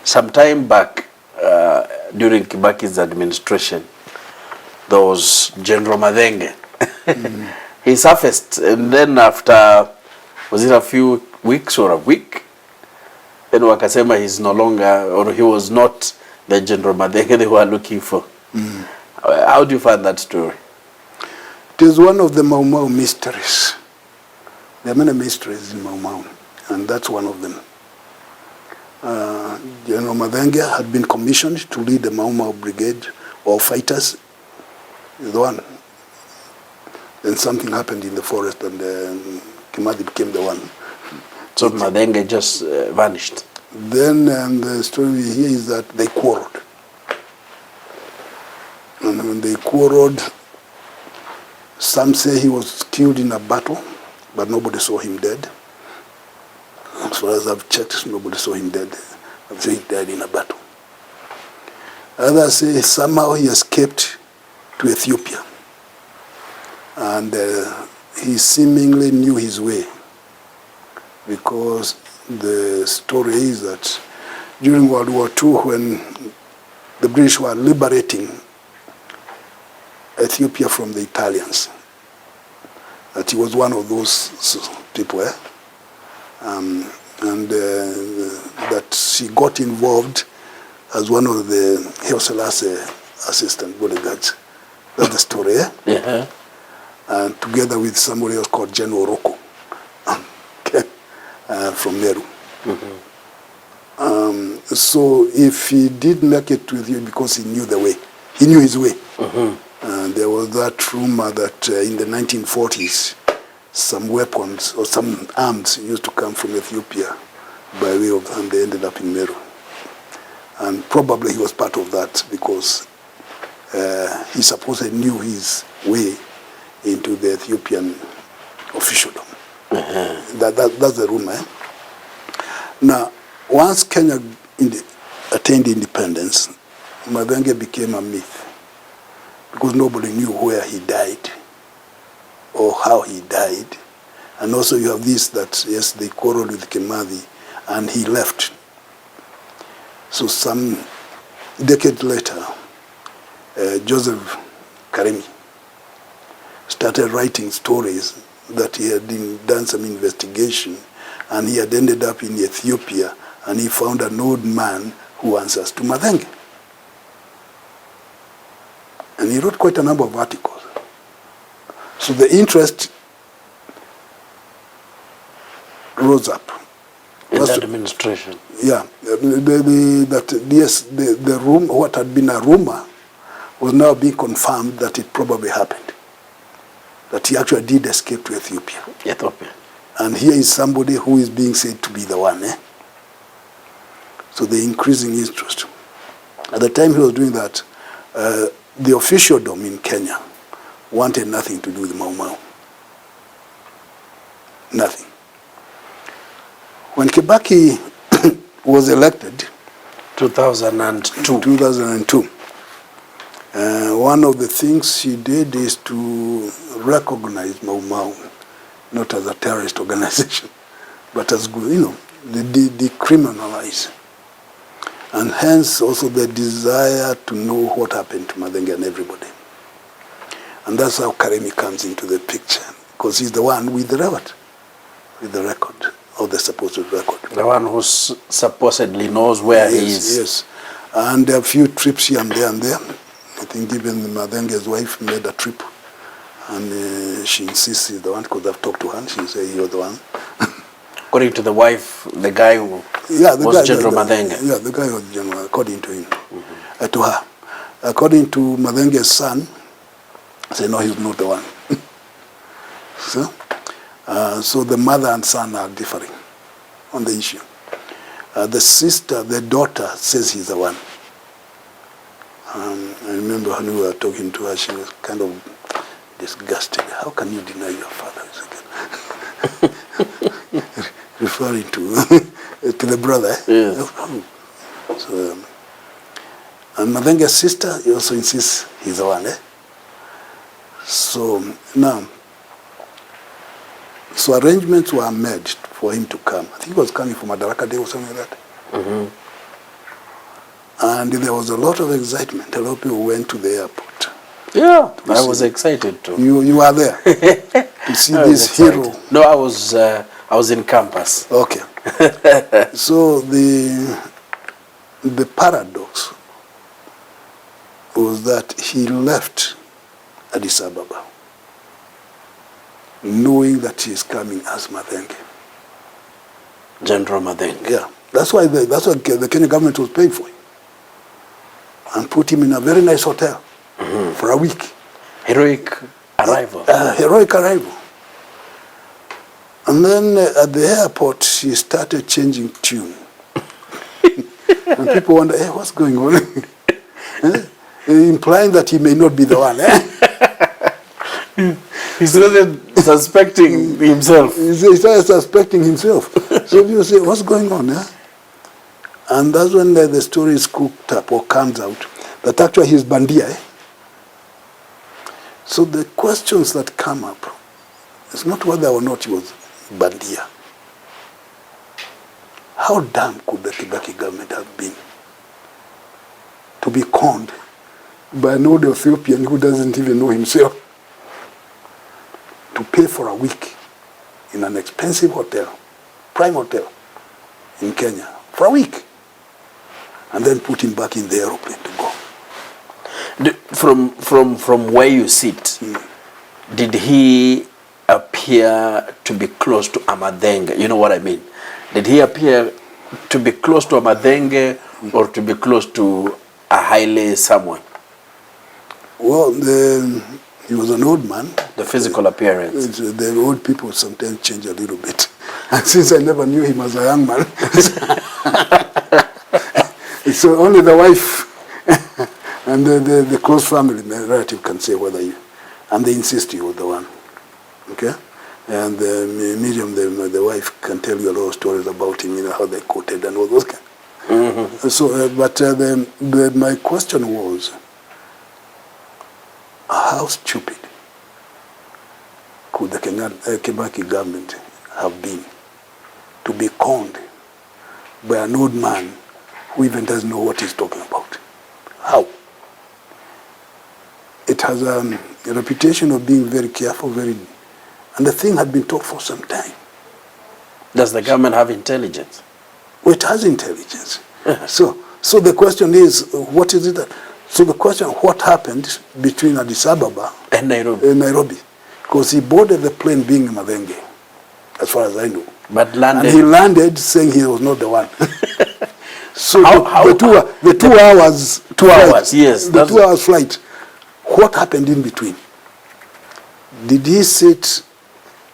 some time back, during Kibaki's administration, there was General Mathenge. He surfaced, and then after, was it a few weeks or a week, then wakasema he's no longer, or he was not the General Mathenge they were looking for. How do you find that story? It is one of the Mau Mau mysteries. There are many mysteries in Mau Mau, and that's one of them. General Mathenge had been commissioned to lead the Mau Mau brigade or fighters. He's the one. Then something happened in the forest, and Kimathi became the one. So Mathenge just vanished. Then the story we hear is that they quarreled. And when they quarreled, some say he was killed in a battle, but nobody saw him dead. As far as I've checked, nobody saw him dead. I've said he died in a battle. Others say somehow he escaped to Ethiopia. And he seemingly knew his way, because the story is that during World War II, when the British were liberating Ethiopia from the Italians, that he was one of those people, that she got involved as one of the Haile Selassie assistant bodyguards. That's the story, eh? Yeah. And together with somebody else called General Roko, from Meru. So if he did make it to Ethiopia because he knew the way, he knew his way. There was that rumor that in the 1940s, some weapons or some arms used to come from Ethiopia by way of, and they ended up in Meru. And probably he was part of that because he supposedly knew his way into the Ethiopian officialdom. That's the rumor. Eh? Now, once Kenya attained independence, Mathenge became a myth because nobody knew where he died or how he died. And also you have this that, yes, they quarreled with Kimathi and he left. So some decade later, Joseph Karemi started writing stories that he had done some investigation, and he had ended up in Ethiopia, and he found an old man who answers to Mathenge. And he wrote quite a number of articles. So the interest rose up. In that administration? Yeah. The rumor, what had been a rumor, was now being confirmed that it probably happened. That he actually did escape to Ethiopia. Ethiopia. And here is somebody who is being said to be the one. So the increasing interest. At the time he was doing that, the officialdom in Kenya wanted nothing to do with Mau Mau. Nothing. When Kibaki was elected, 2002, one of the things he did is to recognize Mau Mau, not as a terrorist organization, but as, decriminalize. And hence also the desire to know what happened to Mathenge and everybody. And that's how Karemi comes into the picture, because he's the one with the record, or the supposed record. The one who supposedly knows where he is. Yes. And a few trips here and there. I think even Mathenge's wife made a trip, and she insists he's the one, because I've talked to her, and she said you're the one. According to the wife, the guy who was General Mathenge. Yeah, the guy was General, according to him, to her. According to Mathenge's son, I said, no, he's not the one. So the mother and son are differing on the issue. The daughter says he's the one. I remember when we were talking to her, she was kind of disgusted. How can you deny your father? Referring to the brother. Yes. So, and Mathenge's sister also insists he's the one. So now, so arrangements were made for him to come. I think he was coming from Madaraka Day or something like that. And there was a lot of excitement. A lot of people went to the airport. Yeah, I was excited too. You were there to see this hero. No, I was in campus. Okay. So the paradox was that he left Addis Ababa knowing that he is coming as Mathenge. General Mathenge. Yeah. That's why the Kenya government was paying for him and put him in a very nice hotel for a week. Heroic arrival. Heroic arrival. And then at the airport, he started changing tune. And people wonder, hey, what's going on? Implying that he may not be the one. He's really suspecting himself. He started suspecting himself. So people say, what's going on? And that's when the story is cooked up or comes out, that actually he's Bandia. So the questions that come up, it's not whether or not he was Bandia. How dumb could the Kibaki government have been to be conned by an old Ethiopian who doesn't even know himself to pay for a week in an expensive hotel, prime hotel in Kenya, for a week, and then put him back in the aeroplane to go. From where you sit, did he appear to be close to Mathenge? You know what I mean? Did he appear to be close to Mathenge or to be close to a Haile someone? Well, he was an old man. The physical appearance. The old people sometimes change a little bit. And since I never knew him as a young man, so only the wife and the close family, the relative can say whether you, and they insist you were the one. Okay? And Miriam, the wife, can tell you a lot of stories about him, you know, how they quoted and all those kind. So, my question was, how stupid could the Kibaki government have been to be conned by an old man who even doesn't know what he's talking about? How? It has a reputation of being very careful, and the thing had been taught for some time. Does the government have intelligence? Well, it has intelligence. So the question is, what is it that? So the question, what happened between Addis Ababa and Nairobi? Because he boarded the plane being in Mathenge, as far as I know. But landed. And he landed saying he was not the one. So the 2 hours. 2 hours, yes. The 2 hours flight. What happened in between? Did he sit,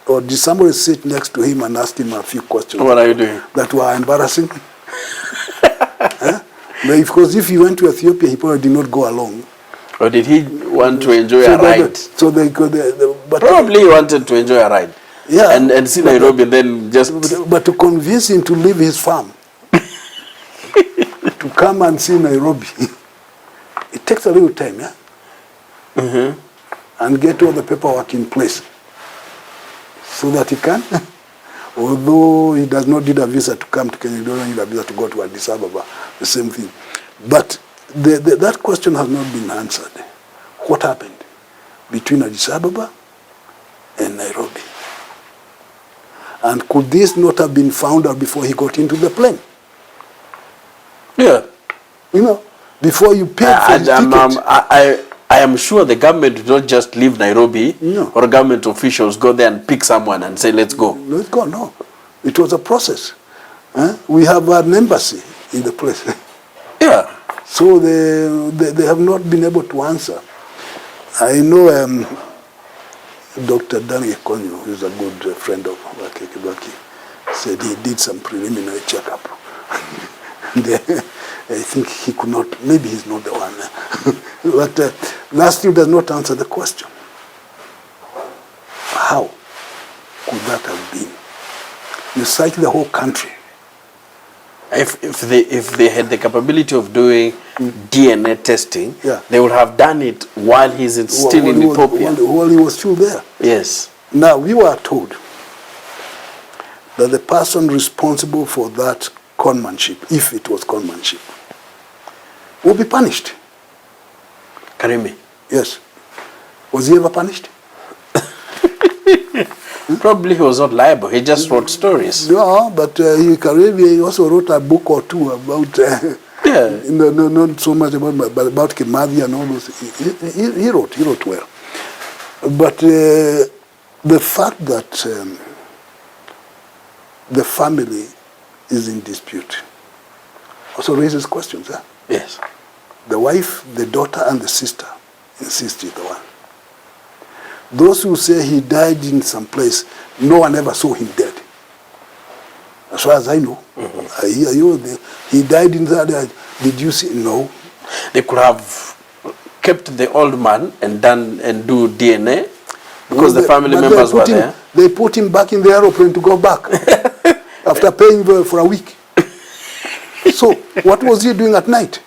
or did somebody sit next to him and ask him a few questions? What are you doing? That were embarrassing? Because if he went to Ethiopia, he probably did not go along. Or did he want to enjoy a ride? Probably he wanted to enjoy a ride. Yeah. And see Nairobi, then just... But to convince him to leave his farm, to come and see Nairobi, it takes a little time, yeah? And get all the paperwork in place so that he can, although he does not need a visa to come to Kenya, he doesn't need a visa to go to Addis Ababa, the same thing. But that question has not been answered. What happened between Addis Ababa and Nairobi? And could this not have been found out before he got into the plane? Yeah. You know, before you paid for his ticket. I am sure the government did not just leave Nairobi, no. Or government officials go there and pick someone and say, let's go. Let's go, no. It was a process. We have an embassy in the place. Yeah. So they have not been able to answer. I know Dr. Danny Konyo, who is a good friend of Kibaki, said he did some preliminary checkup. I think he could not, maybe he's not the one. But that still does not answer the question. How could that have been? You search the whole country. If they had the capability of doing DNA testing, yeah. They would have done it while he's still in Ethiopia. While he was still there. Yes. Now, we were told that the person responsible for that conmanship, if it was conmanship, will be punished. Karimi? Yes. Was he ever punished? Probably he was not liable. He just wrote stories. No, but Karimi also wrote a book or two about, not so much about Kimathi and all those. He wrote well. But the fact that the family is in dispute also raises questions. Yes. The wife, the daughter, and the sister insist he's the one. Those who say he died in some place, no one ever saw him dead. As far as I know. I hear you, he died in that. Did you see? No. They could have kept the old man and do DNA because the family members were there. They put him back in the aeroplane to go back after paying for a week. So what was he doing at night?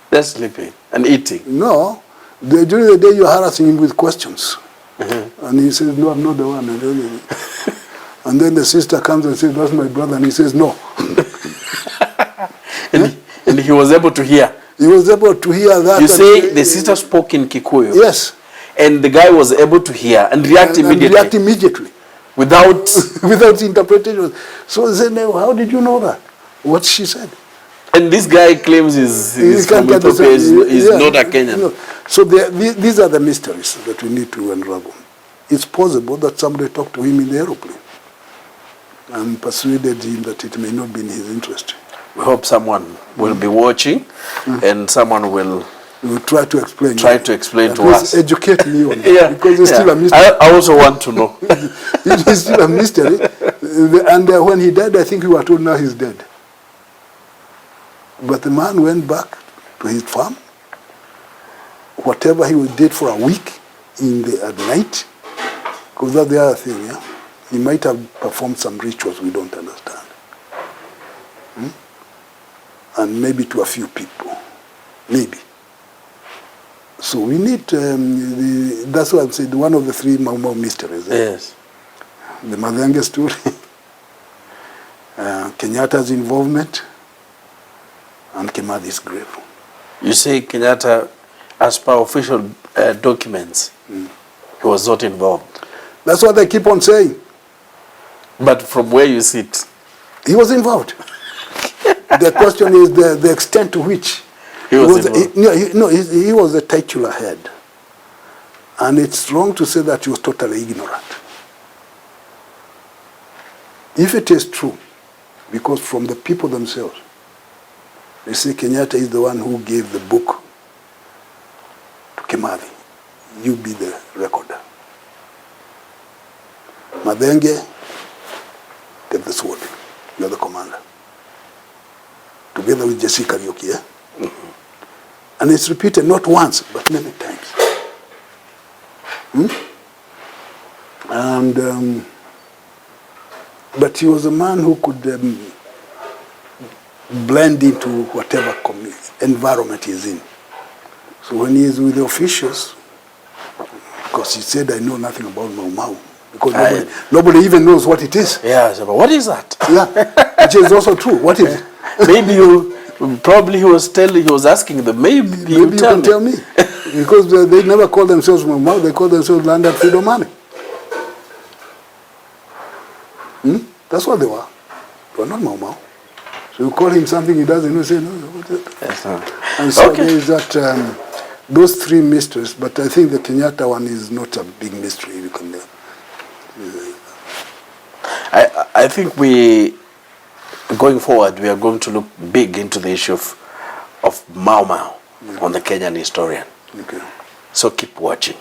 They're sleeping and eating. No. During the day, you're harassing him with questions. And he says, no, I'm not the one. And then the sister comes and says, that's my brother. And he says, no. and he was able to hear. He was able to hear that. You say the sister spoke in Kikuyu? Yes. And the guy was able to hear and react immediately? And react immediately. Without... without interpretation. So they said, how did you know that? What she said. And this guy claims he's from Ethiopia, he's not a Kenyan. No. So these are the mysteries that we need to unravel. It's possible that somebody talked to him in the aeroplane and persuaded him that it may not be in his interest. We hope someone will be watching and someone will try to explain. To us. Educate me on that, because it's still a mystery. I also want to know. It is still a mystery. And when he died, I think we were told now he's dead. But the man went back to his farm. Whatever he did for a week at night, because that's the other thing, he might have performed some rituals we don't understand. And maybe to a few people. Maybe. So we need, that's why I'm saying one of the three Mau Mau mysteries. Yes. The Mathenge story, Kenyatta's involvement, and Kimathi's grave. You say Kenyatta, as per official documents, he was not involved. That's what they keep on saying. But from where you sit? He was involved. The question is the extent to which he was involved. He was the titular head. And it's wrong to say that he was totally ignorant. If it is true, because from the people themselves, they say Kenyatta is the one who gave the book to Kimathi. You be the recorder. Mathenge, take the sword. You are the commander. Together with Jesse Kariuki, And it's repeated not once, but many times. And but he was a man who could blend into whatever environment he's in. So when he is with the officials, because he said, I know nothing about Mau Mau, because nobody even knows what it is. Yeah, but what is that? Yeah, which is also true. What is it? Maybe probably he was asking them, maybe you can tell me. Because they never call themselves Mau Mau, they call themselves Land and Freedom Army. That's what they were. They were not Mau Mau. So you call him something he doesn't know, say, no, what is that? And so there is that, those three mysteries, but I think the Kenyatta one is not a big mystery. You can, I think going forward, we are going to look big into the issue of Mau Mau on the Kenyan Historian. Okay. So keep watching.